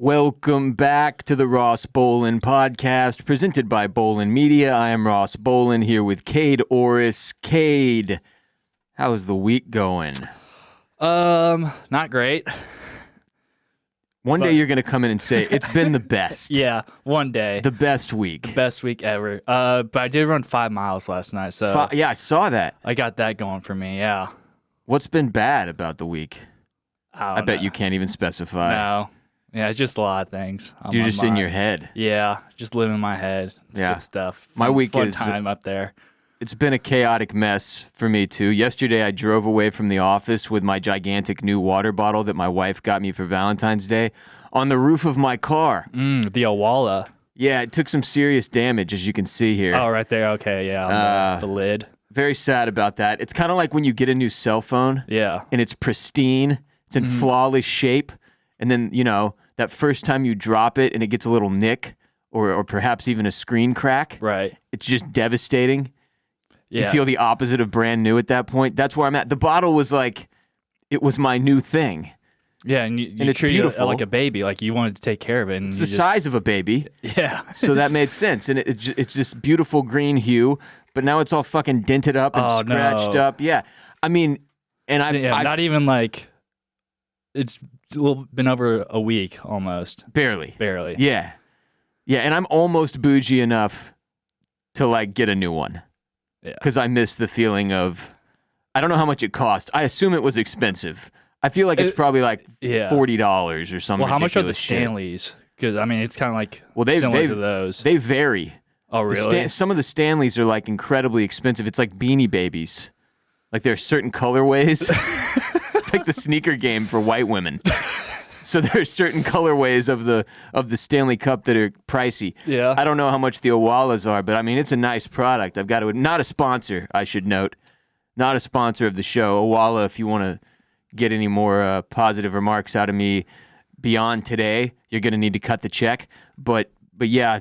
Welcome back to the Ross Bolin podcast, presented by Bolin Media. I am Ross Bolin here with Kade Orris. Kade, how's the week going? Not great. One day you're going to come in and say, it's been the best. Yeah, one day. The best week. Best week ever. But I did run 5 miles last night, so Yeah, I saw that. I got that going for me, yeah. What's been bad about the week? I bet you can't even specify. No. Yeah, just a lot of things. You're just in your head. Yeah, just living in my head. It's good stuff. My week fun is time up there. It's been a chaotic mess for me, too. Yesterday, I drove away from the office with my gigantic new water bottle that my wife got me for Valentine's Day on the roof of my car. The Awala. Yeah, it took some serious damage, as you can see here. Oh, right there. Okay, yeah, on the lid. Very sad about that. It's kind of like when you get a new cell phone. Yeah. And it's pristine. It's in flawless shape. And then, that first time you drop it and it gets a little nick or perhaps even a screen crack. Right. It's just devastating. Yeah. You feel the opposite of brand new at that point. That's where I'm at. The bottle was like, it was my new thing. Yeah, and you it's treat beautiful. it like a baby, like you wanted to take care of it. And it's the size of a baby. Yeah. So that made sense. And it's this beautiful green hue, but now it's all fucking dented up and scratched up. Yeah. I mean, and I've not even like, it's been over a week almost. Barely. Yeah. Yeah, and I'm almost bougie enough to like get a new one. Yeah. Because I miss the feeling of, I don't know how much it cost. I assume it was expensive. I feel like it's probably like $40 or something. Well, how much are the shit. Stanleys? Because I mean, it's kind of like similar to those. They vary. Oh, really? Some of the Stanleys are like incredibly expensive. It's like Beanie Babies. Like there are certain colorways. It's like the sneaker game for white women. So there are certain colorways of the Stanley Cup that are pricey. Yeah. I don't know how much the Owalas are, but I mean, it's a nice product. I've got to, not a sponsor, I should note. Not a sponsor of the show. Owala, if you want to get any more positive remarks out of me beyond today, you're going to need to cut the check. But yeah,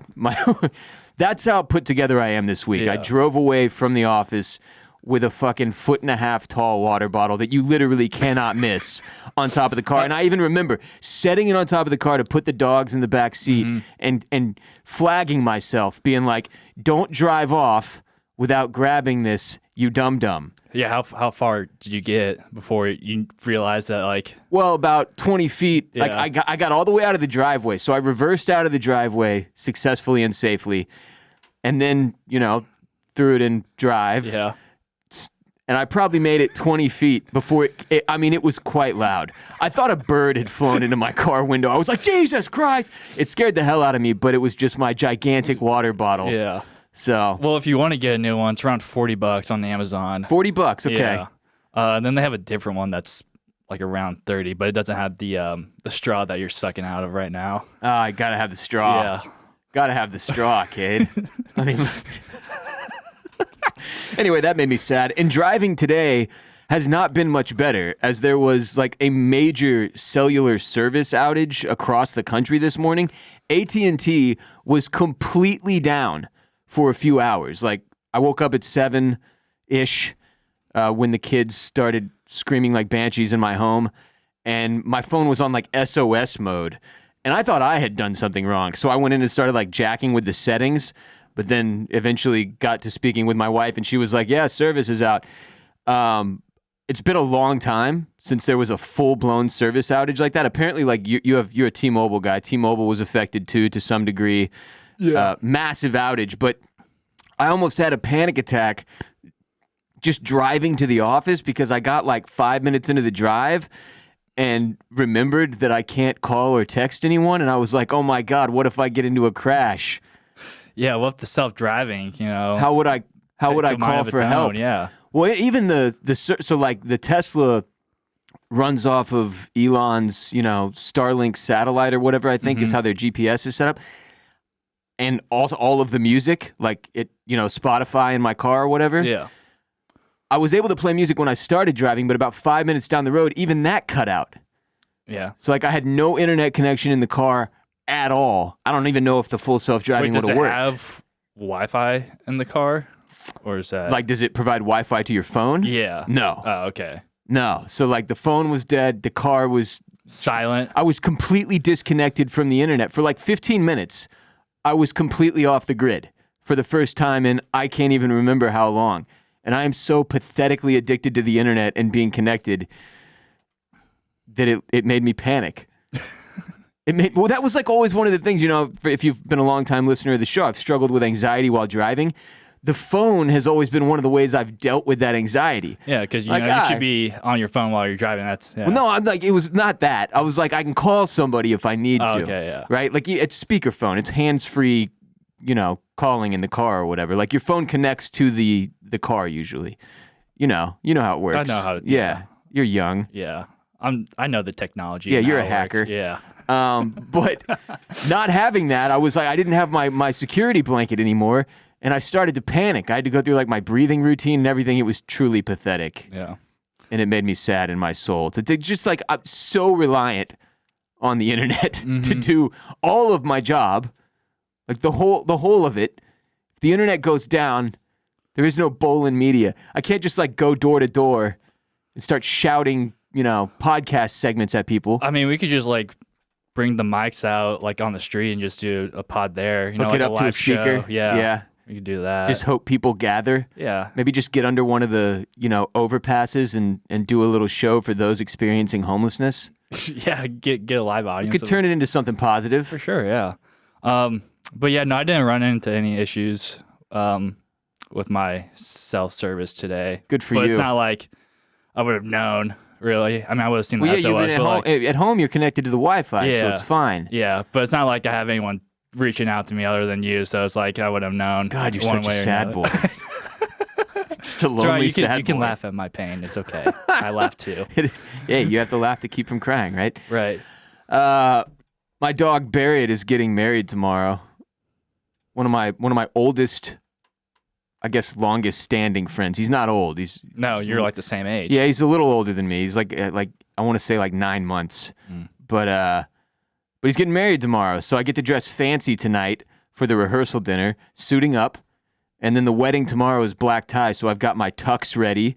that's how put together I am this week. Yeah. I drove away from the office with a fucking 1.5 foot tall water bottle that you literally cannot miss on top of the car. And I even remember setting it on top of the car to put the dogs in the back seat and flagging myself, being like, don't drive off without grabbing this, you dum-dum. Yeah, how far did you get before you realized that, like... Well, about 20 feet. Yeah. Like I got all the way out of the driveway. So I reversed out of the driveway successfully and safely. And then, threw it in drive. Yeah. And I probably made it 20 feet before it was quite loud. I thought a bird had flown into my car window. I was like, Jesus Christ. It scared the hell out of me, but it was just my gigantic water bottle. Yeah. So. Well, if you want to get a new one, it's around $40 on Amazon. $40, okay. Yeah. And then they have a different one that's like around 30, but it doesn't have the straw that you're sucking out of right now. I gotta have the straw. Yeah. Gotta have the straw, kid. I mean... Anyway, that made me sad. And driving today has not been much better, as there was like a major cellular service outage across the country this morning. AT&T was completely down for a few hours. Like I woke up at 7-ish when the kids started screaming like banshees in my home, and my phone was on like SOS mode. And I thought I had done something wrong. So I went in and started like jacking with the settings, but then eventually got to speaking with my wife, and she was like, yeah, service is out. It's been a long time since there was a full-blown service outage like that. Apparently, like you're a T-Mobile guy. T-Mobile was affected too to some degree. Yeah. Massive outage, but I almost had a panic attack just driving to the office because I got like 5 minutes into the drive and remembered that I can't call or text anyone, and I was like, oh my God, what if I get into a crash? Yeah, well, if the self-driving, how would I call for help? Yeah. Well, even so like the Tesla runs off of Elon's, Starlink satellite or whatever, I think is how their GPS is set up. And also all of the music, like it, Spotify in my car or whatever. Yeah. I was able to play music when I started driving, but about 5 minutes down the road, even that cut out. Yeah. So like I had no internet connection in the car at all. I don't even know if the full self-driving would have worked. Does it have Wi-Fi in the car? Or is that... Like, does it provide Wi-Fi to your phone? Yeah. No. Oh, okay. No. So, like, the phone was dead. The car was silent. I was completely disconnected from the internet for like 15 minutes. I was completely off the grid for the first time in I can't even remember how long. And I am so pathetically addicted to the internet and being connected that it made me panic. Well, that was like always one of the things, if you've been a long time listener of the show, I've struggled with anxiety while driving. The phone has always been one of the ways I've dealt with that anxiety. Yeah, because you should be on your phone while you're driving. Well, no, I'm like, it was not that. I was like, I can call somebody if I need to. Okay, yeah. Right? Like, it's speakerphone. It's hands-free, calling in the car or whatever. Like, your phone connects to the car usually. You know how it works. I know how to. Yeah. You're young. Yeah. I know the technology. Yeah, you're a how it hacker. works. Yeah. But not having that, I was like, I didn't have my security blanket anymore. And I started to panic. I had to go through like my breathing routine and everything. It was truly pathetic. Yeah. And it made me sad in my soul. To just like, I'm so reliant on the internet to do all of my job. Like the whole of it. If the internet goes down, there is no Bolin media. I can't just like go door to door and start shouting, podcast segments at people. I mean, we could just like bring the mics out like on the street and just do a pod there. Hook like it up a to a live speaker. show. Yeah. Yeah. We could do that. Just hope people gather. Yeah. Maybe just get under one of the, overpasses and do a little show for those experiencing homelessness. Yeah, get a live audience. You could turn it into something positive. For sure, yeah. But yeah, no, I didn't run into any issues with my cell service today. Good for but you. It's not like I would have known, really. I mean, I would have seen the Well, SOS. you've been but at home, you're connected to the Wi-Fi, so Yeah. it's fine. Yeah, but it's not like I have anyone reaching out to me other than you, so it's like I would have known. God, you're one such way a or sad another. boy. Just a It's all lonely, right, you sad can boy. laugh at my pain. It's okay. I laugh too. It is, yeah, you have to laugh to keep from crying, right? Right. My dog Barrett is getting married tomorrow. One of my oldest, I guess, longest standing friends. He's not old. He's You're like the same age. Yeah, he's a little older than me. He's like I want to say like 9 months. But he's getting married tomorrow, so I get to dress fancy tonight for the rehearsal dinner, suiting up, and then the wedding tomorrow is black tie, so I've got my tux ready,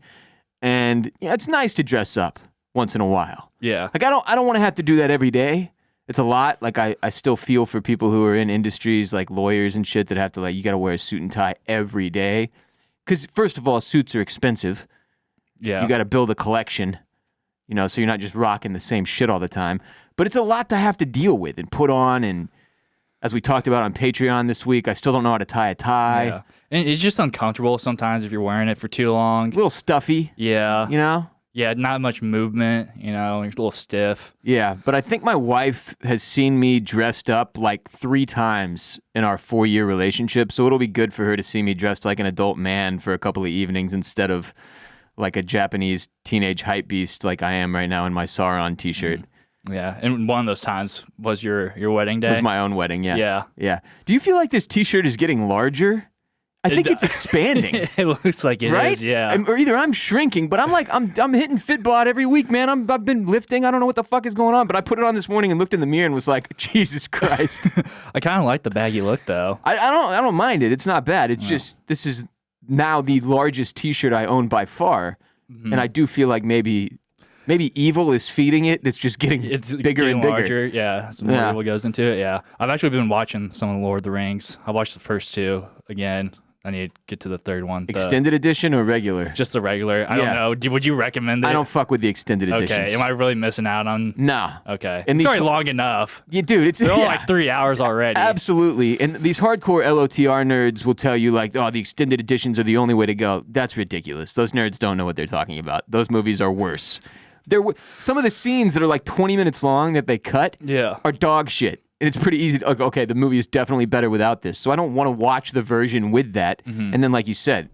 and it's nice to dress up once in a while. Yeah. Like I don't want to have to do that every day. It's a lot. Like I still feel for people who are in industries like lawyers and shit that have to you got to wear a suit and tie every day. Because first of all, suits are expensive. Yeah. You got to build a collection, so you're not just rocking the same shit all the time. But it's a lot to have to deal with and put on. And as we talked about on Patreon this week, I still don't know how to tie a tie. Yeah. And it's just uncomfortable sometimes if you're wearing it for too long. A little stuffy. Yeah. Yeah, not much movement, you're a little stiff. Yeah, but I think my wife has seen me dressed up like 3 times in our 4-year relationship, so it'll be good for her to see me dressed like an adult man for a couple of evenings instead of like a Japanese teenage hype beast like I am right now in my Sauron t-shirt. Yeah, and one of those times was your wedding day. It was my own wedding, yeah. Yeah. Yeah. Do you feel like this t-shirt is getting larger? I think it's expanding. It looks like it right? is, yeah. Or either I'm shrinking, but I'm hitting Fitbod every week, man. I've been lifting. I don't know what the fuck is going on, but I put it on this morning and looked in the mirror and was like, Jesus Christ. I kind of like the baggy look though. I don't mind it. It's not bad. It's just this is now the largest t-shirt I own by far, and I do feel like maybe evil is feeding it. It's just getting bigger and bigger. Larger. Yeah, some more evil goes into it. Yeah, I've actually been watching some of the Lord of the Rings. I watched the first 2 again. I need to get to the 3rd one. Extended edition or regular? Just the regular. I don't know. Would you recommend it? I don't fuck with the extended editions. Okay. Am I really missing out on? No. Okay. And it's already long enough. Yeah, dude. They're all like 3 hours already. Absolutely. And these hardcore LOTR nerds will tell you like, oh, the extended editions are the only way to go. That's ridiculous. Those nerds don't know what they're talking about. Those movies are worse. Some of the scenes that are like 20 minutes long that they cut are dog shit. And it's pretty easy. Okay, the movie is definitely better without this. So I don't want to watch the version with that. And then, like you said,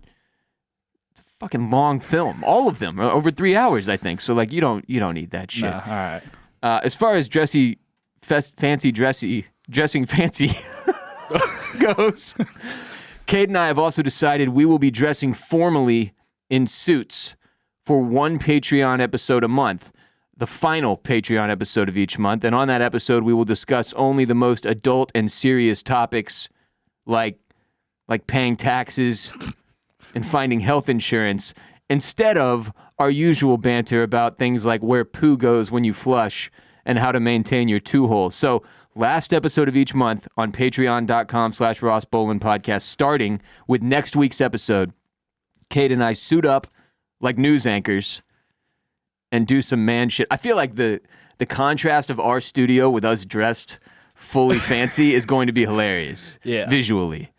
it's a fucking long film. All of them are over 3 hours, I think. So like, you don't need that shit. All right. As far as dressing fancy goes, Kade and I have also decided we will be dressing formally in suits for one Patreon episode a month. The final Patreon episode of each month. And on that episode, we will discuss only the most adult and serious topics like paying taxes and finding health insurance instead of our usual banter about things like where poo goes when you flush and how to maintain your two-hole. So last episode of each month on patreon.com/Ross Bolin podcast, starting with next week's episode, Kade and I suit up like news anchors and do some man shit. I feel like the contrast of our studio with us dressed fully fancy is going to be hilarious visually.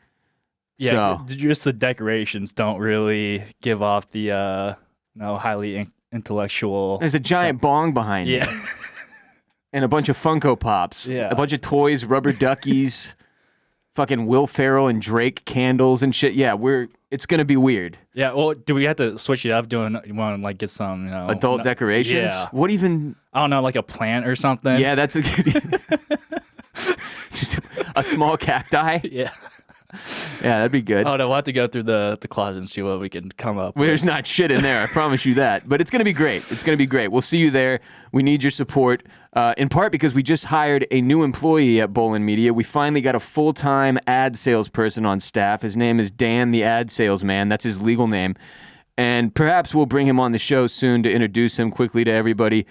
Yeah, so, just the decorations don't really give off the highly intellectual. There's a giant bong behind me. And a bunch of Funko Pops. Yeah. A bunch of toys, rubber duckies, fucking Will Ferrell and Drake candles and shit. Yeah, it's going to be weird. Yeah, well, do we have to switch it up? You want to like get some, adult decorations? Yeah. What even? I don't know, like a plant or something. Yeah, that's just a small cacti. Yeah. Yeah, that'd be good. Oh, no, we'll have to go through the closet and see what we can come up with. There's not shit in there, I promise you that. But it's going to be great. It's going to be great. We'll see you there. We need your support, in part because we just hired a new employee at Bolin Media. We finally got a full-time ad salesperson on staff. His name is Dan the Ad Salesman. That's his legal name. And perhaps we'll bring him on the show soon to introduce him quickly to everybody.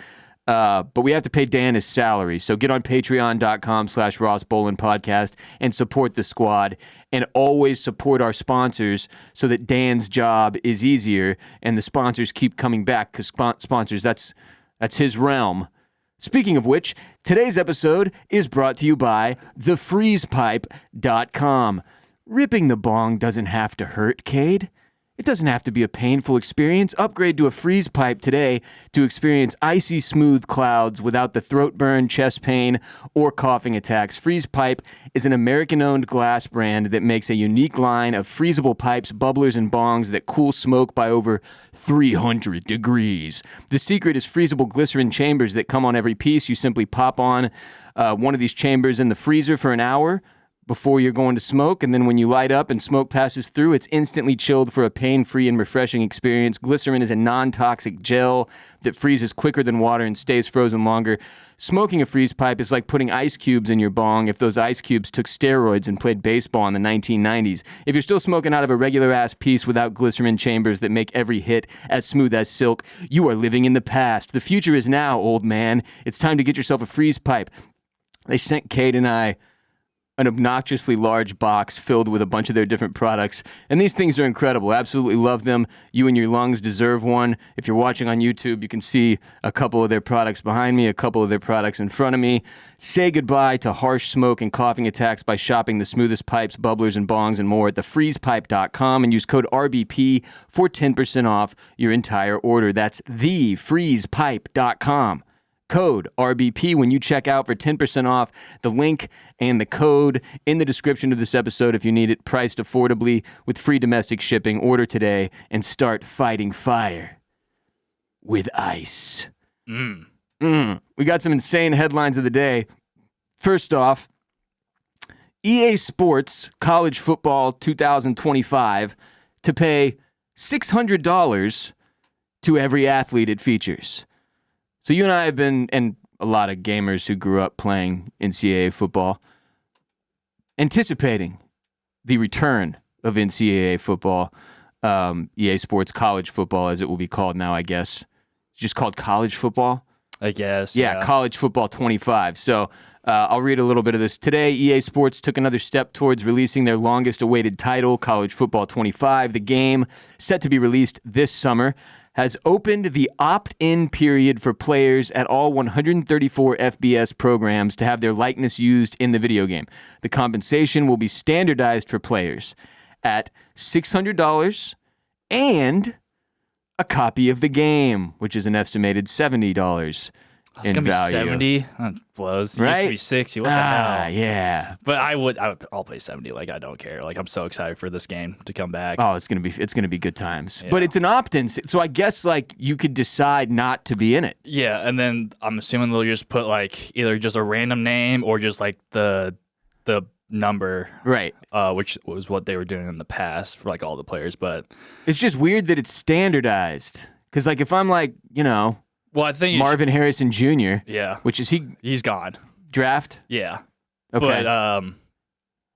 But we have to pay Dan his salary. So get on patreon.com/Ross Bolin podcast and support the squad, and always support our sponsors so that Dan's job is easier and the sponsors keep coming back, because sponsors, that's his realm. Speaking of which, today's episode is brought to you by thefreezepipe.com. Ripping the bong doesn't have to hurt, Kade. It doesn't have to be a painful experience. Upgrade to a freeze pipe today to experience icy smooth clouds without the throat burn, chest pain, or coughing attacks. Freeze Pipe is an American-owned glass brand that makes a unique line of freezable pipes, bubblers, and bongs that cool smoke by over 300 degrees. The secret is freezable glycerin chambers that come on every piece. You simply pop on one of these chambers in the freezer for an hour before you're going to smoke, and then when you light up and smoke passes through, it's instantly chilled for a pain-free and refreshing experience. Glycerin is a non-toxic gel that freezes quicker than water and stays frozen longer. Smoking a freeze pipe is like putting ice cubes in your bong if those ice cubes took steroids and played baseball in the 1990s. If you're still smoking out of a regular-ass piece without glycerin chambers that make every hit as smooth as silk, you are living in the past. The future is now, old man. It's time to get yourself a freeze pipe. They sent Kade and I an obnoxiously large box filled with a bunch of their different products. And these things are incredible. Absolutely love them. You and your lungs deserve one. If you're watching on YouTube, you can see a couple of their products behind me, a couple of their products in front of me. Say goodbye to harsh smoke and coughing attacks by shopping the smoothest pipes, bubblers, and bongs and more at thefreezepipe.com and use code RBP for 10% off your entire order. That's thefreezepipe.com. Code RBP when you check out for 10% off. The link and the code in the description of this episode if you need it, priced affordably with free domestic shipping. Order today and start fighting fire with ice. We got some insane headlines of the day. First off, EA Sports College Football 2025 to pay $600 to every athlete it features. So you and I have been, and a lot of gamers who grew up playing NCAA football, anticipating the return of NCAA football, EA Sports College Football, as it will be called now, I guess. It's just called college football? I guess. Yeah, College Football 25. So I'll read a little bit of this. Today, EA Sports took another step towards releasing their longest-awaited title, College Football 25. The game, set to be released this summer, has opened the opt-in period for players at all 134 FBS programs to have their likeness used in the video game. The compensation will be standardized for players at $600 and a copy of the game, which is an estimated $70 It's in gonna value. be 70. That blows. It Right? used to be 60. What the hell? Yeah. But I'll play 70. Like, I don't care. Like, I'm so excited for this game to come back. Oh, it's gonna be good times. Yeah. But it's an opt-in, so I guess like you could decide not to be in it. Yeah, and then I'm assuming they'll just put like either just a random name or just like the number, Right. which was what they were doing in the past for like all the players. But It's just weird that it's standardized. Because like if I'm like, well, I think Marvin Harrison Jr., yeah, which is he's gone. draft? Yeah, Okay. but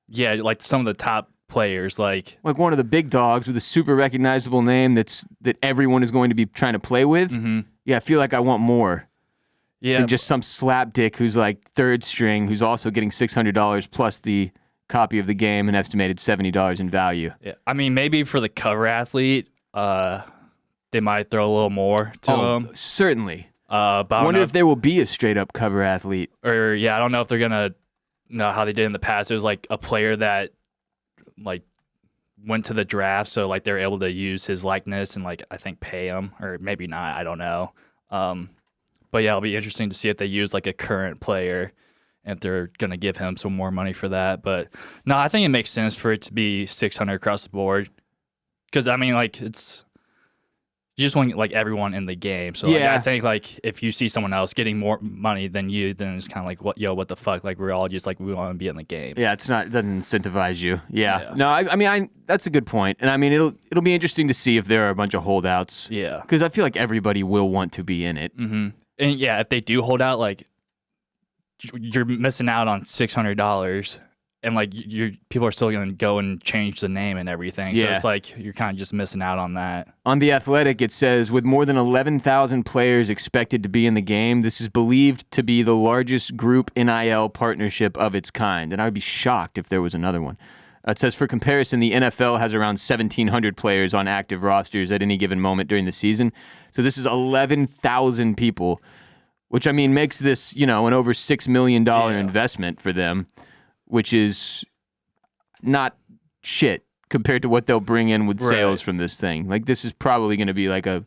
yeah, like some of the top players, like one of the big dogs with a super recognizable name that everyone is going to be trying to play with. mm-hmm. Yeah, I feel like I want more. Yeah. than just some slapdick who's like third string who's also getting $600 plus the copy of the game and estimated $70 in value. Yeah. I mean, maybe for the cover athlete, they might throw a little more to him. Certainly. But I wonder if there will be a straight up cover athlete. Or I don't know if they're gonna know how they did in the past. It was like a player that like went to the draft, so like they're able to use his likeness and like I think pay him, or maybe not. I don't know. But yeah, it'll be interesting to see if they use like a current player and if they're gonna give him some more money for that. But no, I think it makes sense for it to be 600 across the board, because I mean like you just want like everyone in the game. So like, I think like if you see someone else getting more money than you, then it's kind of like what the fuck? Like we're all just like we want to be in the game. Yeah, it doesn't incentivize you. Yeah. No, I mean that's a good point. And I mean it'll be interesting to see if there are a bunch of holdouts. Yeah. Because I feel like everybody will want to be in it. Mm-hmm. And yeah, if they do hold out, like you're missing out on $600, and like people are still gonna go and change the name and everything. So it's like you're kind of just missing out on that. On The Athletic, it says with more than 11,000 players expected to be in the game, this is believed to be the largest group NIL partnership of its kind. And I would be shocked if there was another one. It says, for comparison, the NFL has around 1,700 players on active rosters at any given moment during the season. So this is 11,000 people, which, I mean, makes this, an over $6 million investment for them, which is not shit compared to what they'll bring in with sales from this thing. Like, this is probably going to be like a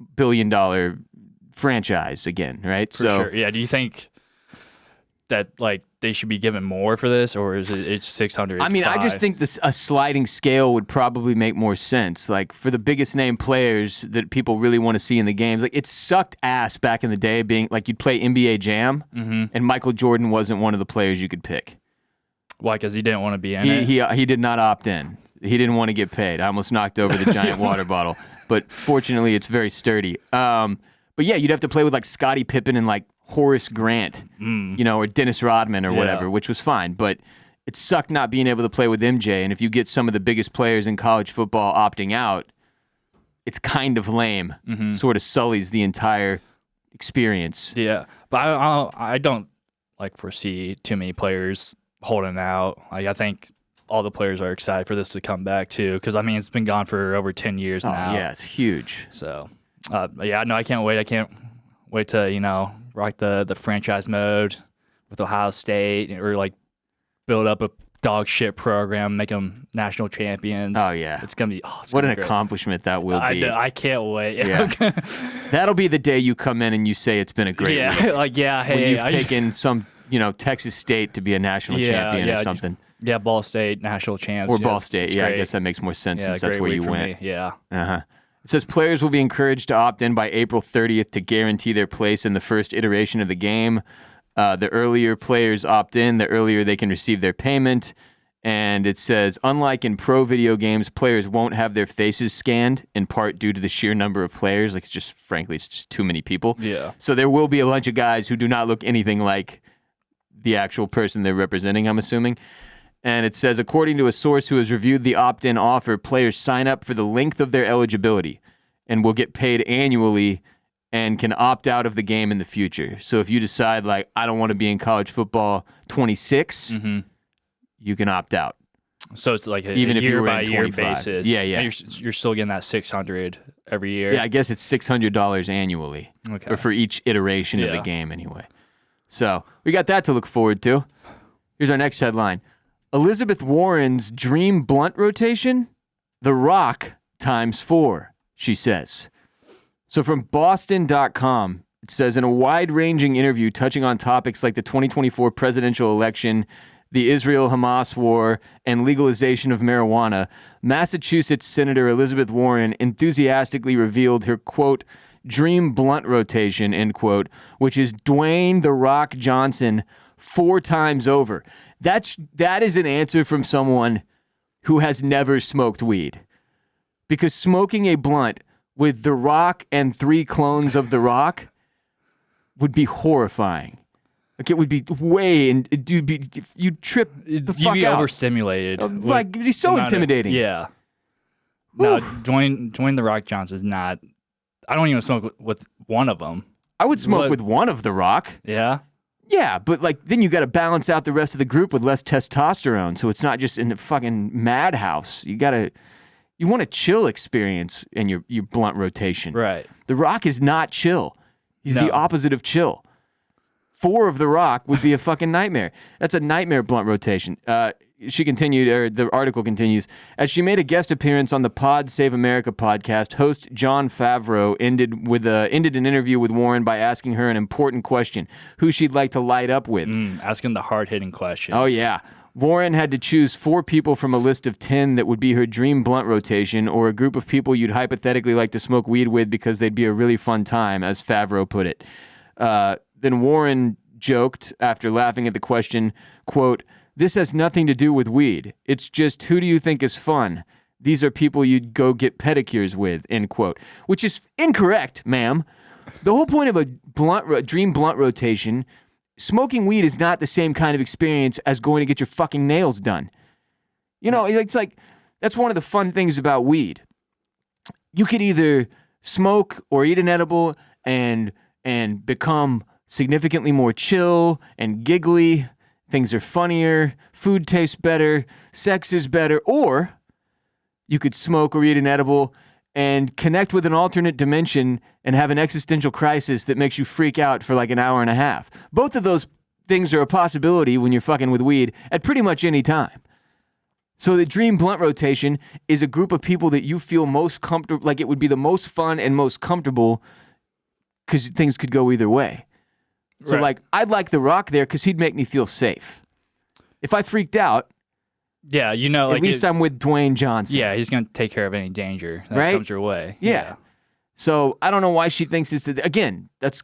$1 billion franchise again, right? For sure. Yeah, do you think that like they should be given more for this, or is it's 600? I mean, I just think a sliding scale would probably make more sense. Like for the biggest name players that people really want to see in the games, like it sucked ass back in the day being like you'd play NBA Jam and Michael Jordan wasn't one of the players you could pick. Why? Because he didn't want to be in it? He did not opt in. He didn't want to get paid. I almost knocked over the giant water bottle, but fortunately it's very sturdy. But yeah, you'd have to play with like Scottie Pippen and like Horace Grant, or Dennis Rodman or whatever, which was fine. But it sucked not being able to play with MJ. And if you get some of the biggest players in college football opting out, it's kind of lame. Sort of sullies the entire experience. Yeah, but I don't like foresee too many players holding out. Like I think all the players are excited for this to come back too, because I mean it's been gone for over 10 years now. Yeah, it's huge. So I can't wait. I can't wait to rock the franchise mode with Ohio State, or like build up a dog shit program, make them national champions. Oh yeah, it's gonna be what an accomplishment that will be. I can't wait. Yeah. That'll be the day you come in and you say it's been a great week. Hey, when you've taken some Texas State to be a national champion or something. Yeah, Ball State national champs. Or Ball State. Yeah, I guess that makes more sense since that's where you went. Me. Yeah. It says players will be encouraged to opt in by April 30th to guarantee their place in the first iteration of the game. The earlier players opt in, the earlier they can receive their payment. And it says, unlike in pro video games, players won't have their faces scanned, in part due to the sheer number of players. Like, it's just too many people. Yeah. So there will be a bunch of guys who do not look anything like the actual person they're representing, I'm assuming. And it says, according to a source who has reviewed the opt-in offer, players sign up for the length of their eligibility and will get paid annually and can opt out of the game in the future. So if you decide, like, I don't want to be in college football 26, you can opt out. So it's like even if you were in year basis. Yeah. And you're still getting that 600 every year. Yeah, I guess it's $600 annually. Okay. Or for each iteration of the game anyway. So we got that to look forward to. Here's our next headline. Elizabeth Warren's dream blunt rotation? The Rock ×4, she says. So from Boston.com, it says, in a wide-ranging interview touching on topics like the 2024 presidential election, the Israel-Hamas war, and legalization of marijuana, Massachusetts Senator Elizabeth Warren enthusiastically revealed her, quote, dream blunt rotation, end quote, which is Dwayne "The Rock" Johnson 4 times over. That is an answer from someone who has never smoked weed. Because smoking a blunt with The Rock and 3 clones of The Rock would be horrifying. Like, it would be you'd trip the fuck out. You'd be overstimulated. It'd be so intimidating. Yeah. No, Dwayne "The Rock" Johnson is not. I don't even smoke with one of them. I would smoke with one of The Rock. Yeah. Yeah, but like then you got to balance out the rest of the group with less testosterone, so it's not just in the fucking madhouse. You want a chill experience in your blunt rotation. Right. The Rock is not chill. He's No. the opposite of chill. 4 of The Rock would be a fucking nightmare. That's a nightmare blunt rotation. She continued, or the article continues, as she made a guest appearance on the Pod Save America podcast, host Jon Favreau ended an interview with Warren by asking her an important question, who she'd like to light up with. Asking the hard-hitting questions. Oh, yeah. Warren had to choose 4 people from a list of 10 that would be her dream blunt rotation, or a group of people you'd hypothetically like to smoke weed with because they'd be a really fun time, as Favreau put it. Then Warren joked after laughing at the question, quote, "This has nothing to do with weed. It's just, who do you think is fun? These are people you'd go get pedicures with," end quote. Which is incorrect, ma'am. The whole point of a dream blunt rotation, smoking weed is not the same kind of experience as going to get your fucking nails done. You know, it's like, that's one of the fun things about weed. You could either smoke or eat an edible and become significantly more chill and giggly. Things are funnier, food tastes better, sex is better, or you could smoke or eat an edible and connect with an alternate dimension and have an existential crisis that makes you freak out for like an hour and a half. Both of those things are a possibility when you're fucking with weed at pretty much any time. So the dream blunt rotation is a group of people that you feel most comfortable, like it would be the most fun and most comfortable because things could go either way. So, like, I'd like The Rock there because he'd make me feel safe. If I freaked out, yeah, you know, at least I'm with Dwayne Johnson. Yeah, he's going to take care of any danger that comes your way. Yeah. So, I don't know why she thinks this. Again, this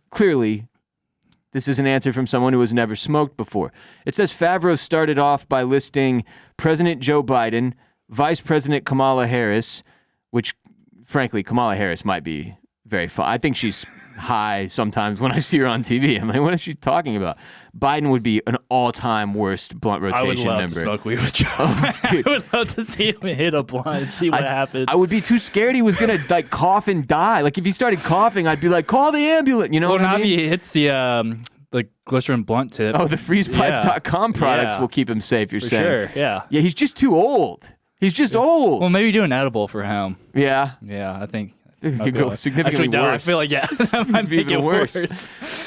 is an answer from someone who has never smoked before. It says Favreau started off by listing President Joe Biden, Vice President Kamala Harris, which, frankly, Kamala Harris might be very fun. I think she's high sometimes when I see her on TV. I'm like, what is she talking about? Biden would be an all-time worst blunt rotation member. I would love to smoke weed with Joe. I would love to see him hit a blunt and see what happens. I would be too scared he was going to like cough and die. Like if he started coughing, I'd be like, call the ambulance. You know what I mean? If he hits the glycerin blunt tip. Oh, the freezepipe.com products will keep him safe, you're saying. Sure, yeah. Yeah, he's just too old. He's just old. Well, maybe do an edible for him. Yeah. Yeah, I think. It could go significantly worse. I feel like, that might make it worse.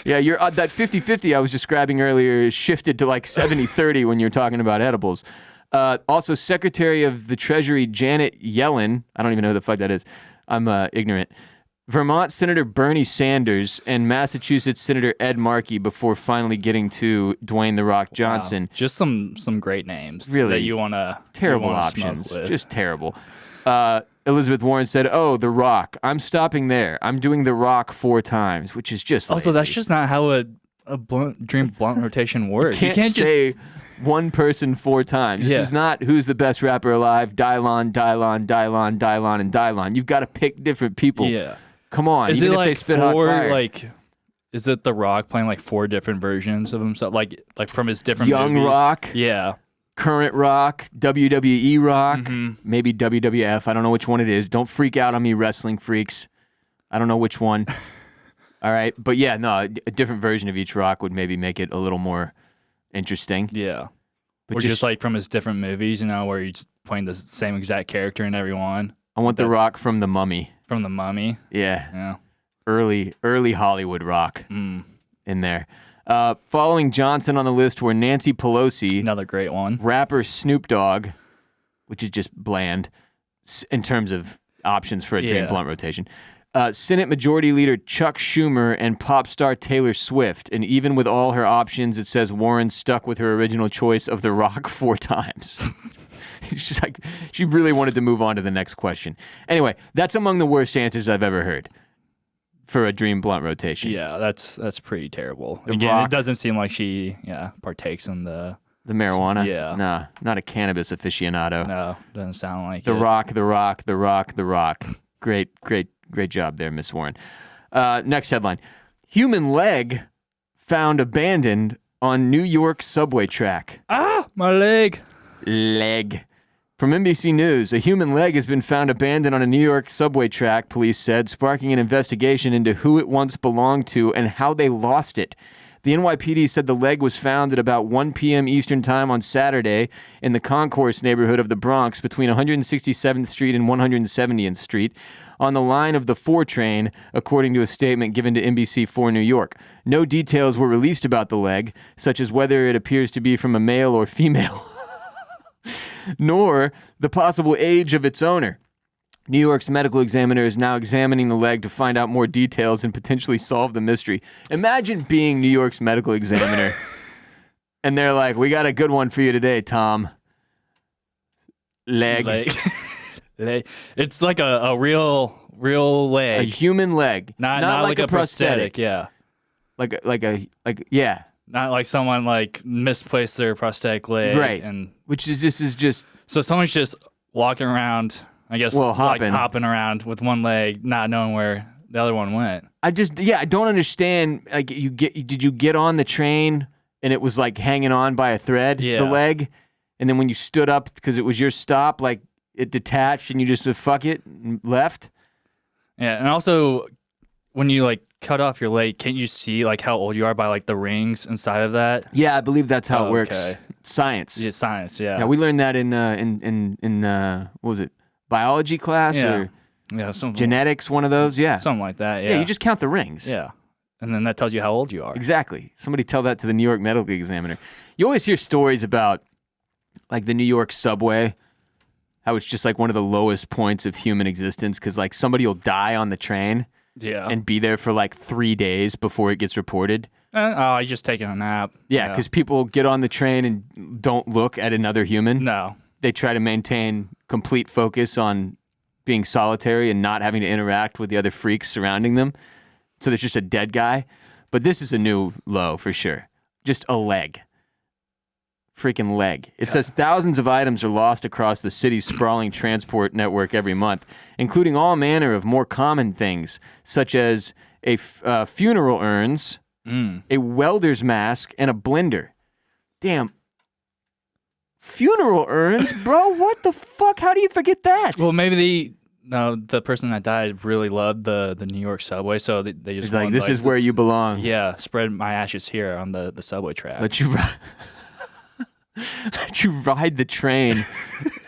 Yeah, that 50-50 I was describing earlier shifted to like 70-30 when you're talking about edibles. Also, Secretary of the Treasury Janet Yellen, I don't even know who the fuck that is. I'm ignorant. Vermont Senator Bernie Sanders and Massachusetts Senator Ed Markey before finally getting to Dwayne "The Rock" Johnson. Wow. Just some great names really, that you want to terrible options. Just terrible. Elizabeth Warren said, "Oh, The Rock. I'm stopping there. I'm doing The Rock 4 times," which is just also lazy. That's just not how a dream blunt rotation works. You can't just say one person 4 times. This is not who's the best rapper alive. Dylon, and Dylon. You've got to pick different people. Yeah. Come on. Is even it if like they spit hot fire. Is it The Rock playing like 4 different versions of himself, like from his different Young movies? Rock? Yeah. Current Rock, WWE Rock, maybe WWF. I don't know which one it is. Don't freak out on me, wrestling freaks. I don't know which one. All right. But yeah, no, a different version of each Rock would maybe make it a little more interesting. Yeah. But or just like from his different movies, where he's playing the same exact character in every one. I want The Rock from The Mummy. From The Mummy? Yeah. Early Hollywood Rock in there. Following Johnson on the list were Nancy Pelosi. Another great one. Rapper Snoop Dogg, which is just bland in terms of options for a dream blunt rotation. Senate Majority Leader Chuck Schumer and pop star Taylor Swift. And even with all her options, it says Warren stuck with her original choice of The Rock 4 times. She's like, she really wanted to move on to the next question. Anyway, that's among the worst answers I've ever heard for a dream blunt rotation. Yeah, that's pretty terrible. The Again, Rock, it doesn't seem like she partakes in the marijuana. Yeah. Nah, not a cannabis aficionado. No, doesn't sound like The it. Rock. Great job there, Miss Warren. Next headline. Human leg found abandoned on New York subway track. Ah, my leg. From NBC News, a human leg has been found abandoned on a New York subway track, police said, sparking an investigation into who it once belonged to and how they lost it. The NYPD said the leg was found at about 1 p.m. Eastern Time on Saturday in the Concourse neighborhood of the Bronx between 167th Street and 170th Street on the line of the 4 train, according to a statement given to NBC4 New York. No details were released about the leg, such as whether it appears to be from a male or female, nor the possible age of its owner. New York's medical examiner is now examining the leg to find out more details and potentially solve the mystery. Imagine being New York's medical examiner, and they're like, we got a good one for you today, Tom. Leg. It's like a real leg. A human leg. Not like a prosthetic. Yeah. Yeah. Not like someone like misplaced their prosthetic leg. Right. And which is just so someone's just walking around, I guess, hopping around with one leg, not knowing where the other one went. I don't understand. Like, did you get on the train and it was like hanging on by a thread, the leg, and then when you stood up because it was your stop, like it detached and you just said, fuck it and left? Yeah, and also when you like cut off your leg, can't you see like how old you are by like the rings inside of that? Yeah, I believe that's how it works. Okay. Science. Yeah, science. Yeah. Yeah, we learned that in what was it? Biology class or genetics, one of those. Yeah, something like that. Yeah. Yeah, you just count the rings. Yeah, and then that tells you how old you are. Exactly. Somebody tell that to the New York medical examiner. You always hear stories about like the New York subway, how it's just like one of the lowest points of human existence because like somebody will die on the train. Yeah. And be there for like 3 days before it gets reported. You're just taking a nap. Yeah, because people get on the train and don't look at another human. No. They try to maintain complete focus on being solitary and not having to interact with the other freaks surrounding them. So there's just a dead guy. But this is a new low for sure. Just a leg. Freaking leg. It says thousands of items are lost across the city's sprawling transport network every month, including all manner of more common things, such as funeral urns, a welder's mask, and a blender. Damn. Funeral urns, bro? What the fuck? How do you forget that? Well, maybe the person that died really loved the New York subway, so they just like, this is where you belong. Yeah, spread my ashes here on the subway track. Let you ride the train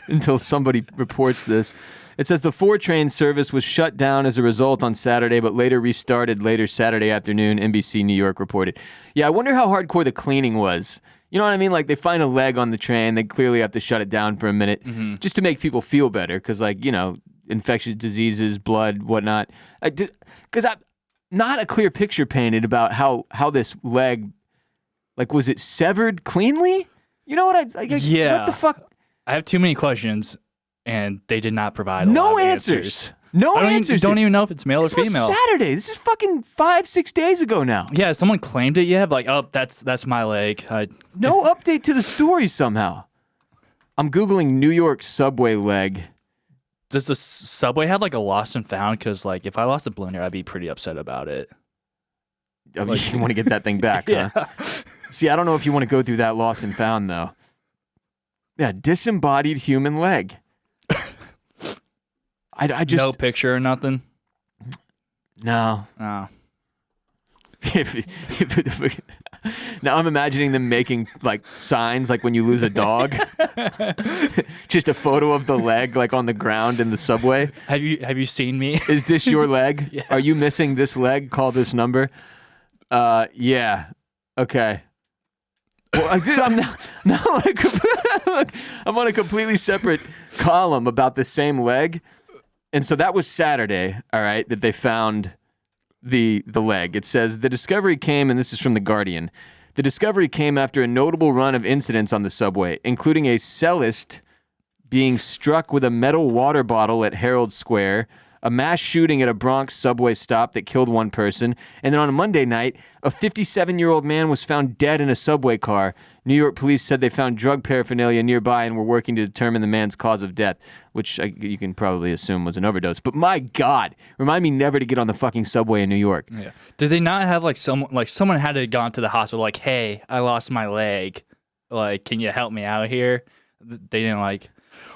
until somebody reports this. It says the 4 train service was shut down as a result on Saturday, but later restarted later Saturday afternoon, NBC New York reported. Yeah, I wonder how hardcore the cleaning was. You know what I mean? Like, they find a leg on the train, they clearly have to shut it down for a minute just to make people feel better, because, like, you know, infectious diseases, blood, whatnot. Because I'm not a clear picture painted about how this leg, like, was it severed cleanly? You know what what the fuck? I have too many questions, and they did not provide a no lot of answers. No answers. Don't even know if it's male or female. This was Saturday. This is fucking 5-6 days ago now. Yeah, someone claimed it. Yeah, like, oh, that's my leg. No update to the story somehow. I'm Googling New York subway leg. Does the subway have like a lost and found? Because like, if I lost a blender, I'd be pretty upset about it. You want to get that thing back, yeah. Huh? See, I don't know if you want to go through that lost and found, though. Yeah, disembodied human leg. I just... No picture or nothing? No. Oh. Now I'm imagining them making, like, signs, like when you lose a dog. Just a photo of the leg, like, on the ground in the subway. Have you seen me? Is this your leg? Yeah. Are you missing this leg? Call this number. Yeah. Okay. Well, dude, I'm on a completely separate column about the same leg. And so that was Saturday, all right, that they found the leg. It says, the discovery came, and this is from The Guardian, the discovery came after a notable run of incidents on the subway, including a cellist being struck with a metal water bottle at Herald Square, a mass shooting at a Bronx subway stop that killed one person, and then on a Monday night, a 57-year-old man was found dead in a subway car. New York police said they found drug paraphernalia nearby and were working to determine the man's cause of death, which you can probably assume was an overdose. But my God, remind me never to get on the fucking subway in New York. Yeah. Did they not have someone had to have gone to the hospital like, hey, I lost my leg. Like, can you help me out here? They didn't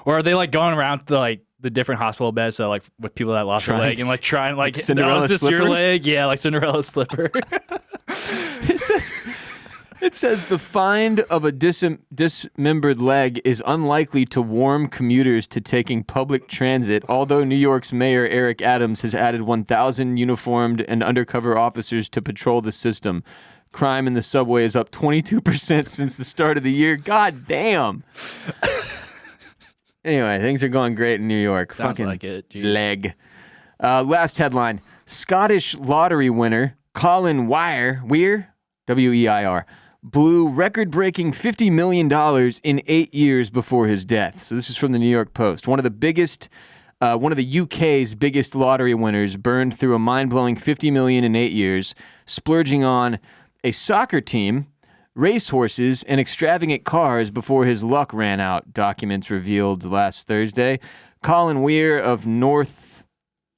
Or are they like going around to like the different hospital beds, so like with people that lost their leg and like trying like Cinderella is this slipper? your leg? Yeah, like Cinderella slipper. It says the find of a dismembered leg is unlikely to warm commuters to taking public transit, although New York's Mayor Eric Adams has added 1,000 uniformed and undercover officers to patrol the system. Crime in the subway is up 22% since the start of the year. God damn. Anyway, things are going great in New York. Sounds Fucking like it. Jeez. leg. Last headline. Scottish lottery winner Colin Weir, W-E-I-R, blew record-breaking $50 million in 8 years before his death. So this is from the New York Post. One of the UK's biggest lottery winners burned through a mind-blowing $50 million in 8 years, splurging on a soccer team, racehorses, and extravagant cars before his luck ran out, documents revealed last Thursday. Colin Weir of North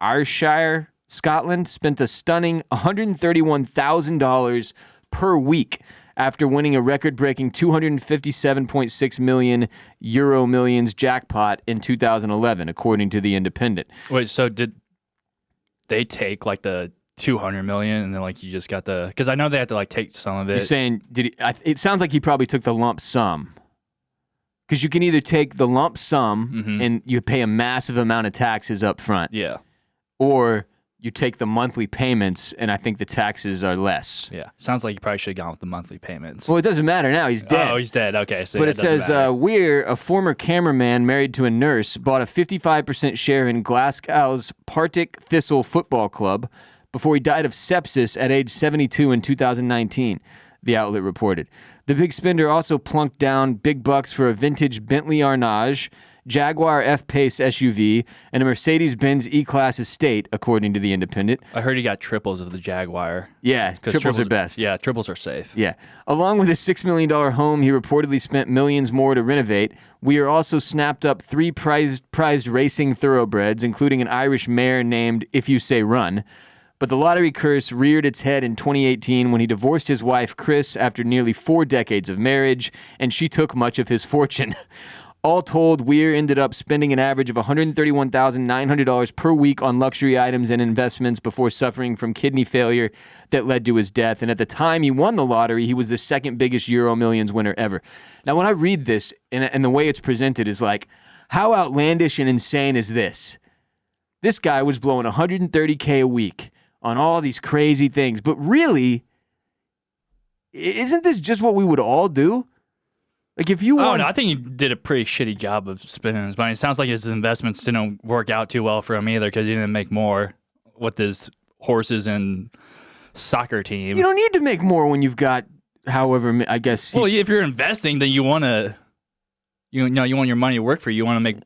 Ayrshire, Scotland, spent a stunning $131,000 per week after winning a record-breaking 257.6 million Euro Millions jackpot in 2011, according to The Independent. Wait, so did they take like the 200 million and then like you just got the, because I know they had to like take some of it. You're saying, it sounds like he probably took the lump sum. Because you can either take the lump sum and you pay a massive amount of taxes up front. Yeah. Or you take the monthly payments and I think the taxes are less. Yeah. Sounds like you probably should have gone with the monthly payments. Well, it doesn't matter now. He's dead. Oh, he's dead. Okay. So but yeah, it says Weir, a former cameraman married to a nurse, bought a 55% share in Glasgow's Partick Thistle Football Club before he died of sepsis at age 72 in 2019, the outlet reported. The big spender also plunked down big bucks for a vintage Bentley Arnage, Jaguar F-Pace SUV, and a Mercedes-Benz E-Class estate, according to The Independent. I heard he got triples of the Jaguar. Yeah, triples are best. Yeah, triples are safe. Yeah. Along with his $6 million home, he reportedly spent millions more to renovate. Weir also snapped up 3 prized racing thoroughbreds, including an Irish mare named If You Say Run. But the lottery curse reared its head in 2018 when he divorced his wife, Chris, after nearly 4 decades of marriage, and she took much of his fortune. All told, Weir ended up spending an average of $131,900 per week on luxury items and investments before suffering from kidney failure that led to his death. And at the time he won the lottery, he was the second biggest Euro Millions winner ever. Now, when I read this, and the way it's presented is like, how outlandish and insane is this? This guy was blowing $130K a week on all these crazy things. But really, isn't this just what we would all do? Like if you want... Oh, no, I think he did a pretty shitty job of spending his money. It sounds like his investments didn't work out too well for him either because he didn't make more with his horses and soccer team. You don't need to make more when you've got however, I guess... Well, if you're investing, then you want to... You want your money to work for you. You want to make more.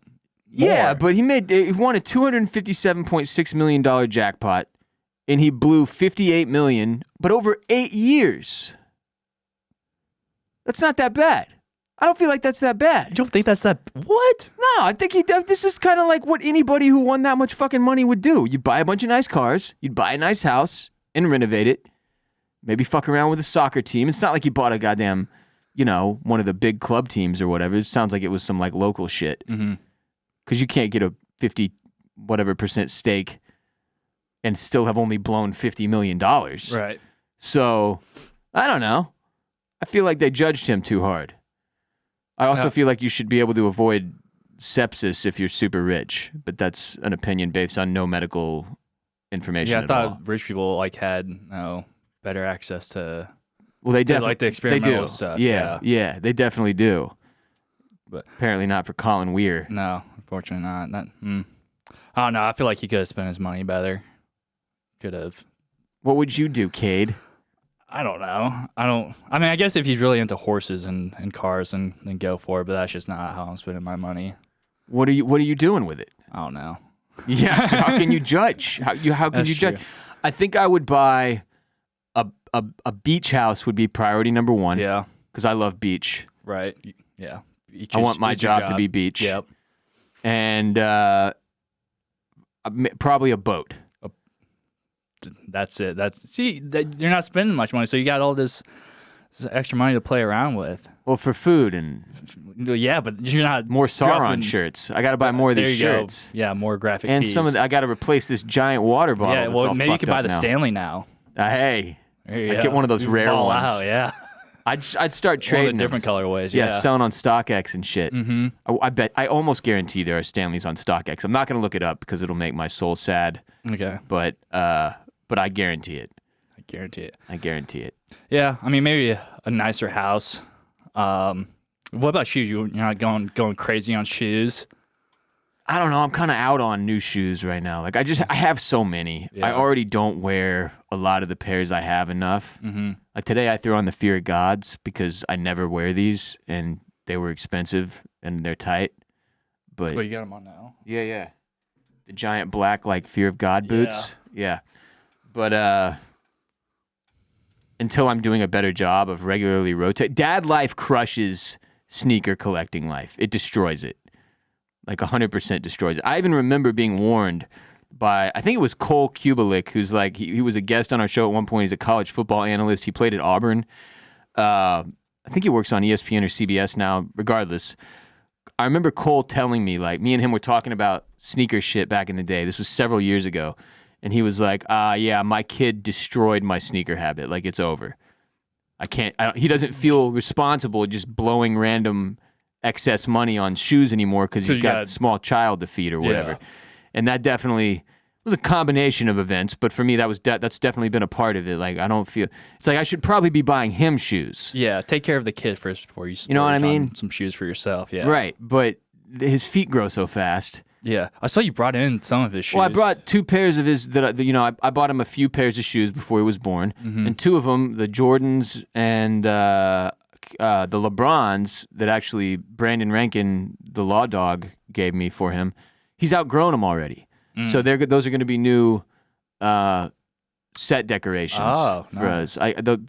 Yeah, but he won a $257.6 million jackpot, and he blew $58 million, but over 8 years. That's not that bad. I don't feel like that's that bad. You don't think that's that... What? No, I think this is kind of like what anybody who won that much fucking money would do. You'd buy a bunch of nice cars, you'd buy a nice house, and renovate it. Maybe fuck around with a soccer team. It's not like you bought a goddamn, one of the big club teams or whatever. It sounds like it was some like local shit. Because you can't get a 50% stake and still have only blown $50 million. Right. So, I don't know. I feel like they judged him too hard. I also feel like you should be able to avoid sepsis if you're super rich, but that's an opinion based on no medical information at all. I thought rich people had better access to they like the experimental stuff. Yeah, they definitely do. But apparently not for Colin Weir. No, unfortunately not. I don't know. I feel like he could have spent his money better. Could have. What would you do, Kade? I don't know. I mean, I guess if he's really into horses and cars, then go for it. But that's just not how I'm spending my money. What are you doing with it? I don't know. Yeah. So how can you judge? How can you judge? I think I would buy a beach house. Would be priority number one. Yeah. Because I love beach. Right. Yeah. I want my job to be beach. Yep. And probably a boat. That's it. You're not spending much money, so you got all this It's extra money to play around with. Well, for food and Yeah, but you're not more Sauron shirts. I got to buy more of these shirts. Go. Yeah, more graphic and tees. some of I got to replace this giant water bottle. Yeah, well, maybe you could buy the Stanley now. Hey, I'd get one of those rare ones. Wow, yeah. I'd start trading different colorways. Yeah, selling on StockX and shit. Mm-hmm. I almost guarantee there are Stanleys on StockX. I'm not going to look it up because it'll make my soul sad. Okay. But I guarantee it. I guarantee it. Yeah, I mean maybe a nicer house. What about shoes? You're not going crazy on shoes? I don't know. I'm kind of out on new shoes right now. Like I have so many. Yeah. I already don't wear a lot of the pairs I have enough. Mm-hmm. Like today I threw on the Fear of Gods because I never wear these and they were expensive and they're tight. But well, you got them on now. Yeah. The giant black like Fear of God boots. Yeah. But until I'm doing a better job of regularly rotate. Dad life crushes sneaker collecting life. It destroys it. Like 100% destroys it. I even remember being warned by, I think it was Cole Kubelik, who's like, he was a guest on our show at one point. He's a college football analyst. He played at Auburn. I think he works on ESPN or CBS now, regardless. I remember Cole telling me, like, me and him were talking about sneaker shit back in the day. This was several years ago. And he was like, yeah, my kid destroyed my sneaker habit. Like, it's over. He doesn't feel responsible just blowing random excess money on shoes anymore because he's got a small child to feed or whatever. Yeah. And that definitely was a combination of events. But for me, that's definitely been a part of it. Like, I don't feel, it's like I should probably be buying him shoes. Yeah, take care of the kid first before you know what I mean? On some shoes for yourself. Yeah. Right. But his feet grow so fast. Yeah, I saw you brought in some of his shoes. Well, I brought 2 pairs of his I bought him a few pairs of shoes before he was born, and 2 of them, the Jordans and the LeBrons that actually Brandon Rankin, the law dog, gave me for him. He's outgrown them already, so those are going to be new set decorations for us.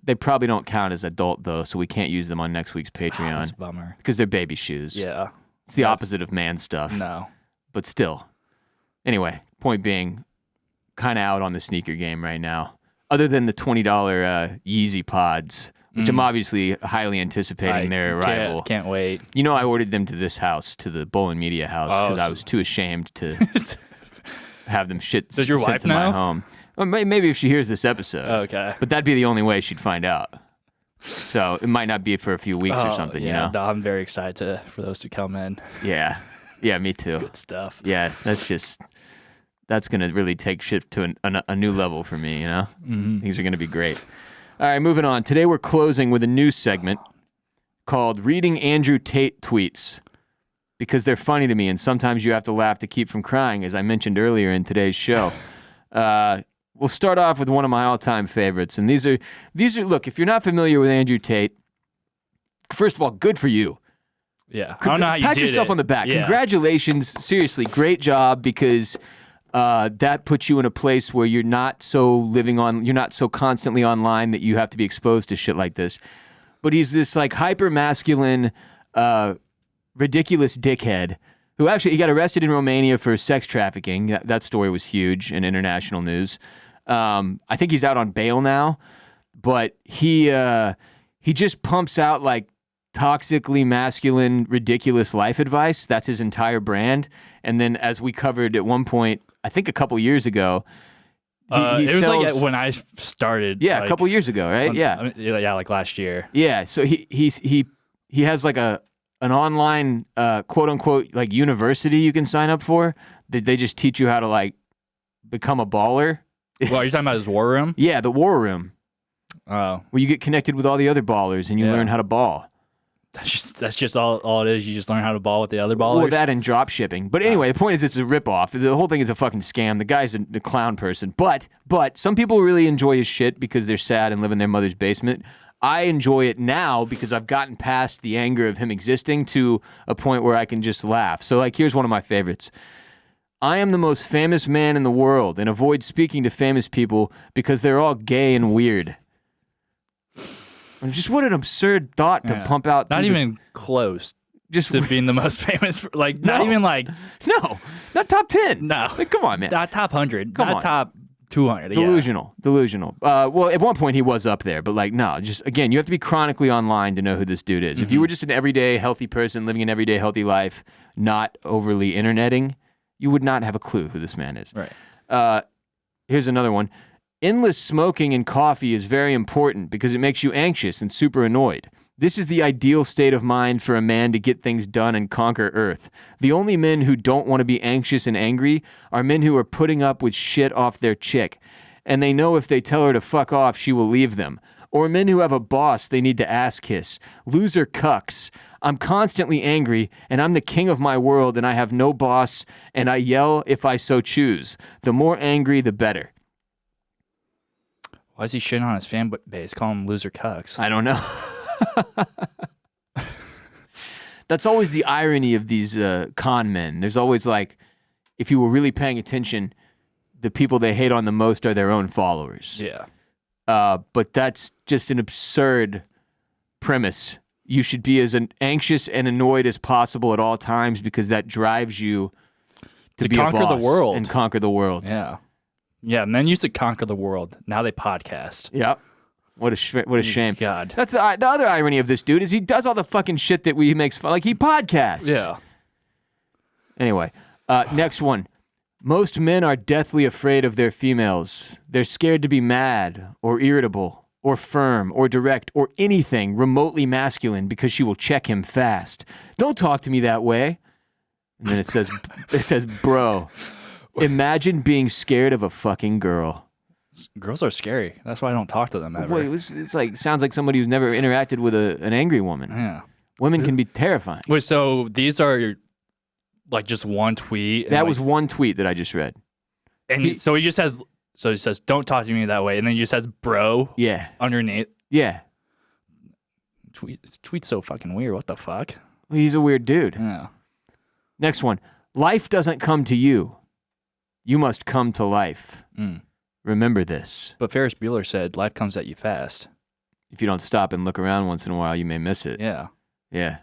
They probably don't count as adult though, so we can't use them on next week's Patreon. That's a bummer because they're baby shoes. Yeah, it's the opposite of man stuff. No. But still. Anyway, point being, kind of out on the sneaker game right now. Other than the $20 Yeezy pods, which I'm obviously highly anticipating their arrival. Can't wait. You know, I ordered them to this house, to the Bolin Media house, because I was too ashamed to have them sent to my home. Well, maybe if she hears this episode. Okay. But that'd be the only way she'd find out. So it might not be for a few weeks or something, you know? No, I'm very excited for those to come in. Yeah. Yeah, me too. Good stuff. Yeah, that's going to really take shit to a new level for me, you know? Mm-hmm. Things are going to be great. All right, moving on. Today we're closing with a new segment called Reading Andrew Tate Tweets, because they're funny to me, and sometimes you have to laugh to keep from crying, as I mentioned earlier in today's show. We'll start off with one of my all-time favorites, and these are look, if you're not familiar with Andrew Tate, first of all, good for you. Yeah, I don't know how you pat did yourself it. on the back. Yeah. Congratulations, seriously, great job, because that puts you in a place where you're not so constantly online that you have to be exposed to shit like this. But he's this like hyper masculine, ridiculous dickhead who actually he got arrested in Romania for sex trafficking. That story was huge in international news. I think he's out on bail now, but he just pumps out like toxically masculine, ridiculous life advice. That's his entire brand. And then, as we covered at one point, I think a couple years ago, it was like when I started. Yeah, like, a couple years ago, right? Yeah, like last year. Yeah, so he has like an online quote unquote like university you can sign up for. They just teach you how to like become a baller. Well, are you talking about his war room? Yeah, the war room. Oh, where you get connected with all the other ballers and you learn how to ball. That's just all it is. You just learn how to ball with the other ballers. Well, that and drop shipping. But anyway, the point is it's a ripoff. The whole thing is a fucking scam. The guy's a clown person. But some people really enjoy his shit because they're sad and live in their mother's basement. I enjoy it now because I've gotten past the anger of him existing to a point where I can just laugh. So like, here's one of my favorites. I am the most famous man in the world and avoid speaking to famous people because they're all gay and weird. Just what an absurd thought to pump out. Not even close just to being the most famous. Like, no. Not even like. No, not top 10. No. Like, come on, man. Not top 100. Come not on. top 200. Delusional. Well, at one point he was up there, but like, no, just again, you have to be chronically online to know who this dude is. If you were just an everyday healthy person living an everyday healthy life, not overly interneting, you would not have a clue who this man is. Right. Here's another one. Endless smoking and coffee is very important because it makes you anxious and super annoyed. This is the ideal state of mind for a man to get things done and conquer Earth. The only men who don't want to be anxious and angry are men who are putting up with shit off their chick, and they know if they tell her to fuck off, she will leave them. Or men who have a boss they need to ass kiss. Loser cucks. I'm constantly angry, and I'm the king of my world, and I have no boss, and I yell if I so choose. The more angry, the better. Why is he shitting on his fan base? Call him loser cucks. I don't know. That's always the irony of these con men. There's always like, if you were really paying attention, the people they hate on the most are their own followers. Yeah. But that's just an absurd premise. You should be as anxious and annoyed as possible at all times because that drives you to be conquer a boss the world and conquer the world. Yeah. Yeah, men used to conquer the world. Now they podcast. Yep. What a shame. God. That's the other irony of this dude is he does all the fucking shit that he makes fun. Like, he podcasts. Yeah. Anyway, next one. Most men are deathly afraid of their females. They're scared to be mad or irritable or firm or direct or anything remotely masculine because she will check him fast. Don't talk to me that way. And then it says, bro, imagine being scared of a fucking girl. Girls are scary. That's why I don't talk to them ever. Boy, it's like sounds like somebody who's never interacted with an angry woman. Yeah. Women can be terrifying. Wait, so these are like just one tweet? That was one tweet that I just read. And so he just says, don't talk to me that way. And then he just says, bro. Yeah. Underneath. Yeah. Tweet's so fucking weird. What the fuck? Well, he's a weird dude. Yeah. Next one. Life doesn't come to you. You must come to life. Remember this. But Ferris Bueller said, life comes at you fast. If you don't stop and look around once in a while, you may miss it. Yeah. Yeah.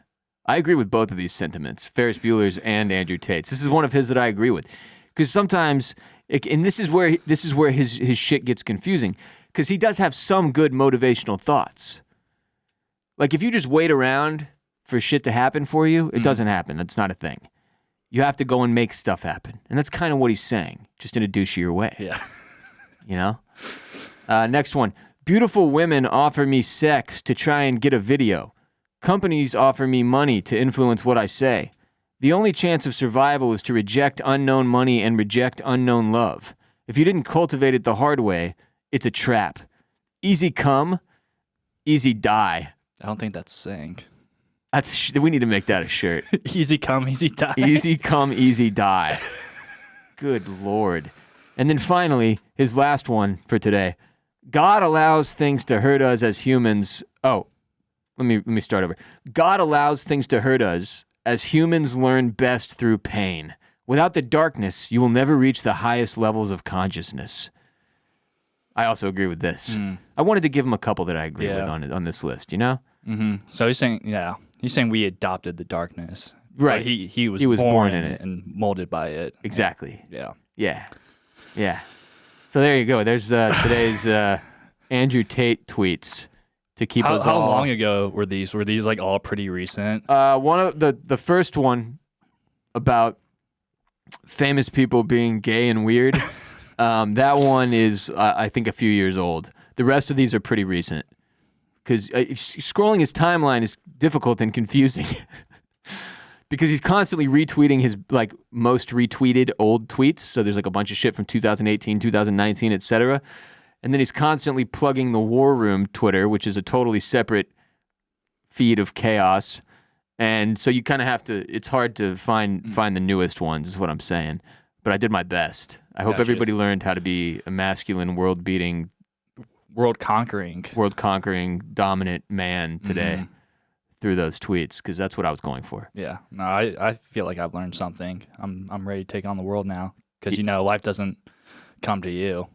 I agree with both of these sentiments, Ferris Bueller's and Andrew Tate's. This is one of his that I agree with. Because sometimes, and this is where his shit gets confusing, because he does have some good motivational thoughts. Like, if you just wait around for shit to happen for you, it doesn't happen. That's not a thing. You have to go and make stuff happen. And that's kind of what he's saying, just in a douchier way. Yeah. You know? Next one. Beautiful women offer me sex to try and get a video. Companies offer me money to influence what I say. The only chance of survival is to reject unknown money and reject unknown love. If you didn't cultivate it the hard way, it's a trap. Easy come, easy die. I don't think that's saying. We need to make that a shirt. Easy come, easy die. Easy come, easy die. Good Lord. And then finally, his last one for today. God allows things to hurt us as humans. Oh, let me start over. God allows things to hurt us as humans learn best through pain. Without the darkness, you will never reach the highest levels of consciousness. I also agree with this. I wanted to give him a couple that I agree with on this list, you know? Mm-hmm. So he's saying we adopted the darkness. Right. He was born in it and molded by it. Exactly. Yeah. Yeah. So there you go. There's today's Andrew Tate tweets to keep us all. How long ago were these? Were these like all pretty recent? One of the first one about famous people being gay and weird. That one is I think a few years old. The rest of these are pretty recent because scrolling his timeline is difficult and confusing. Because he's constantly retweeting his like most retweeted old tweets. So there's like a bunch of shit from 2018, 2019, etc. And then he's constantly plugging the War Room Twitter, which is a totally separate feed of chaos. And so you kind of have to. It's hard to find the newest ones, is what I'm saying. But I did my best. I hope everybody learned how to be a masculine, world-beating, world-conquering, dominant man today. Through those tweets, because that's what I was going for. Yeah, no, I feel like I've learned something. I'm ready to take on the world now, because life doesn't come to you.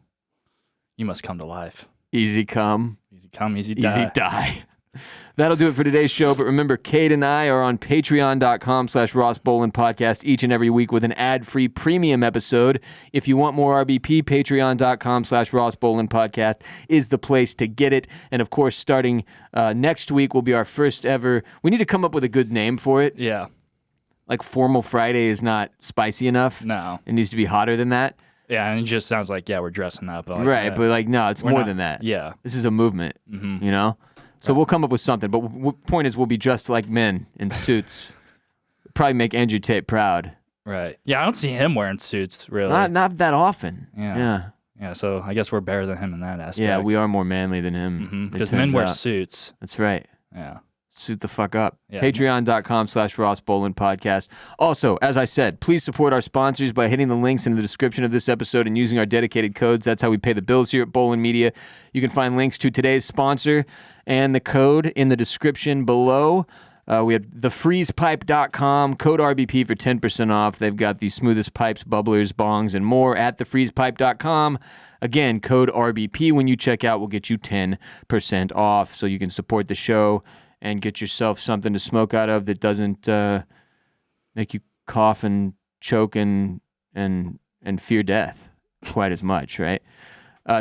You must come to life. Easy come, easy die. Easy die. That'll do it for today's show. But remember, Kade and I are on patreon.com/Ross Bolin Podcast each and every week with an ad-free premium episode. If you want more RBP, patreon.com/Ross Bolin Podcast is the place to get it. And of course, starting next week will be our first ever. We need to come up with a good name for it. Yeah. Like Formal Friday is not spicy enough. No. It needs to be hotter than that. Yeah, and it just sounds like, we're dressing up. Like, Right, but like, no, it's more than that. Yeah. This is a movement, you know? So we'll come up with something. But point is, we'll be dressed like men in suits. Probably make Andrew Tate proud. Right. Yeah, I don't see him wearing suits, really. Not that often. Yeah. Yeah, so I guess we're better than him in that aspect. Yeah, we are more manly than him. Because men wear suits. That's right. Yeah. Suit the fuck up. Yeah. Patreon.com/Ross Bolin Podcast. Also, as I said, please support our sponsors by hitting the links in the description of this episode and using our dedicated codes. That's how we pay the bills here at Bolin Media. You can find links to today's sponsor and the code in the description below. We have thefreezepipe.com, code RBP for 10% off. They've got the smoothest pipes, bubblers, bongs, and more at thefreezepipe.com. Again, code RBP when you check out will get you 10% off, so you can support the show and get yourself something to smoke out of that doesn't make you cough and choke and fear death quite as much, right?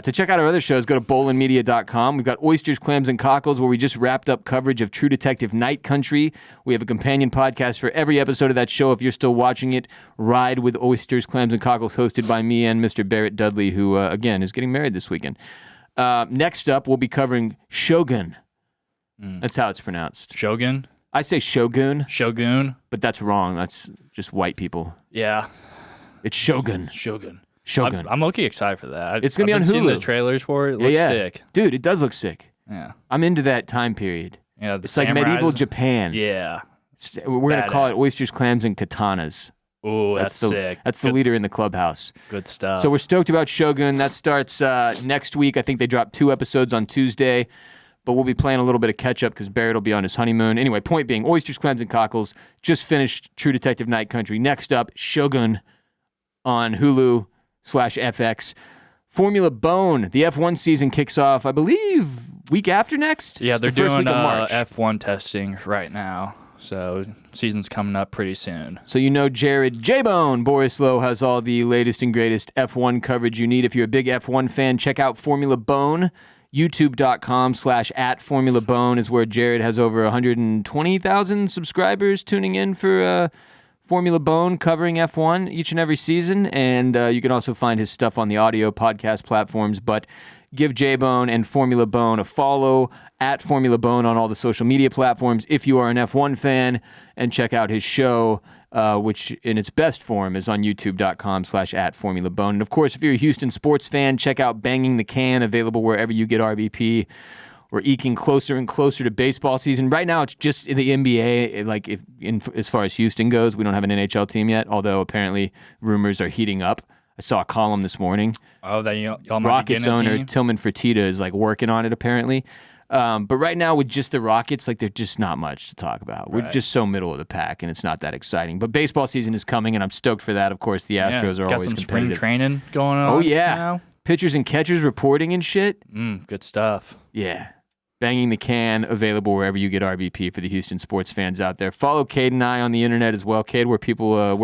To check out our other shows, go to bolinmedia.com. We've got Oysters, Clams, and Cockles, where we just wrapped up coverage of True Detective Night Country. We have a companion podcast for every episode of that show. If you're still watching it, Ride with Oysters, Clams, and Cockles, hosted by me and Mr. Barrett Dudley, who, again, is getting married this weekend. Next up, we'll be covering Shogun. That's how it's pronounced. Shogun? I say Shogun. Shogun? But that's wrong. That's just white people. Yeah. It's Shogun. Shogun. I'm okay excited for that. It's going to be on Hulu. I've seen the trailers for it. It looks sick. Dude, it does look sick. Yeah. I'm into that time period. Yeah, it's like medieval Japan. Yeah. We're going to call it Oysters, Clams, and Katanas. Ooh, that's sick. That's the leader in the clubhouse. Good stuff. So we're stoked about Shogun. That starts next week. I think they drop 2 episodes on Tuesday. But we'll be playing a little bit of catch-up because Barrett will be on his honeymoon. Anyway, point being, Oysters, Clams, and Cockles just finished True Detective Night Country. Next up, Shogun on Hulu/FX. Formula Bone. The F1 season kicks off, I believe, week after next? Yeah, they're the first doing week of March. F1 testing right now. So season's coming up pretty soon. So you know Jared J-Bone Borislow has all the latest and greatest F1 coverage you need. If you're a big F1 fan, check out Formula Bone. YouTube.com/@FormulaBone is where Jared has over 120,000 subscribers tuning in for Formula Bone covering F1 each and every season. And you can also find his stuff on the audio podcast platforms. But give J-Bone and Formula Bone a follow at Formula Bone on all the social media platforms if you are an F1 fan, and check out his show, which in its best form is on youtube.com/@FormulaBone. And of course, if you're a Houston sports fan, check out Banging the Can, available wherever you get RBP. We're eking closer and closer to baseball season. Right now, it's just in the NBA. Like, as far as Houston goes, we don't have an NHL team yet, although apparently rumors are heating up. I saw a column this morning. Oh, that y'all might Rockets be getting a owner team? Tillman Fertitta is like working on it apparently. But right now with just the Rockets, like, there's just not much to talk about. We're just so middle of the pack, and it's not that exciting. But baseball season is coming, and I'm stoked for that. Of course, the Astros are got always some spring competitive. training going on. Oh yeah, now. Pitchers and catchers reporting and shit. Good stuff. Yeah. Banging the Can, available wherever you get RBP for the Houston sports fans out there. Follow Kade and I on the internet as well. Kade, where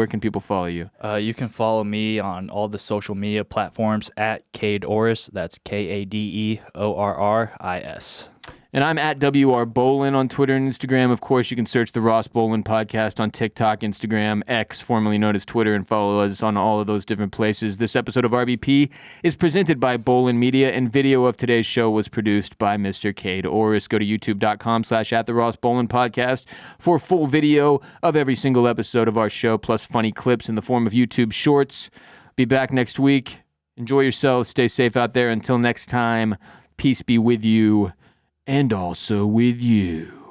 can people follow you? You can follow me on all the social media platforms at Kade Orris. That's KADEORRIS. And I'm at WR Bolin on Twitter and Instagram. Of course, you can search the Ross Bolin Podcast on TikTok, Instagram, X, formerly known as Twitter, and follow us on all of those different places. This episode of RBP is presented by Bolin Media, and video of today's show was produced by Mr. Kade Orris. Go to youtube.com/@the-Ross-Bolin-Podcast for full video of every single episode of our show, plus funny clips in the form of YouTube shorts. Be back next week. Enjoy yourselves. Stay safe out there. Until next time, peace be with you. And also with you.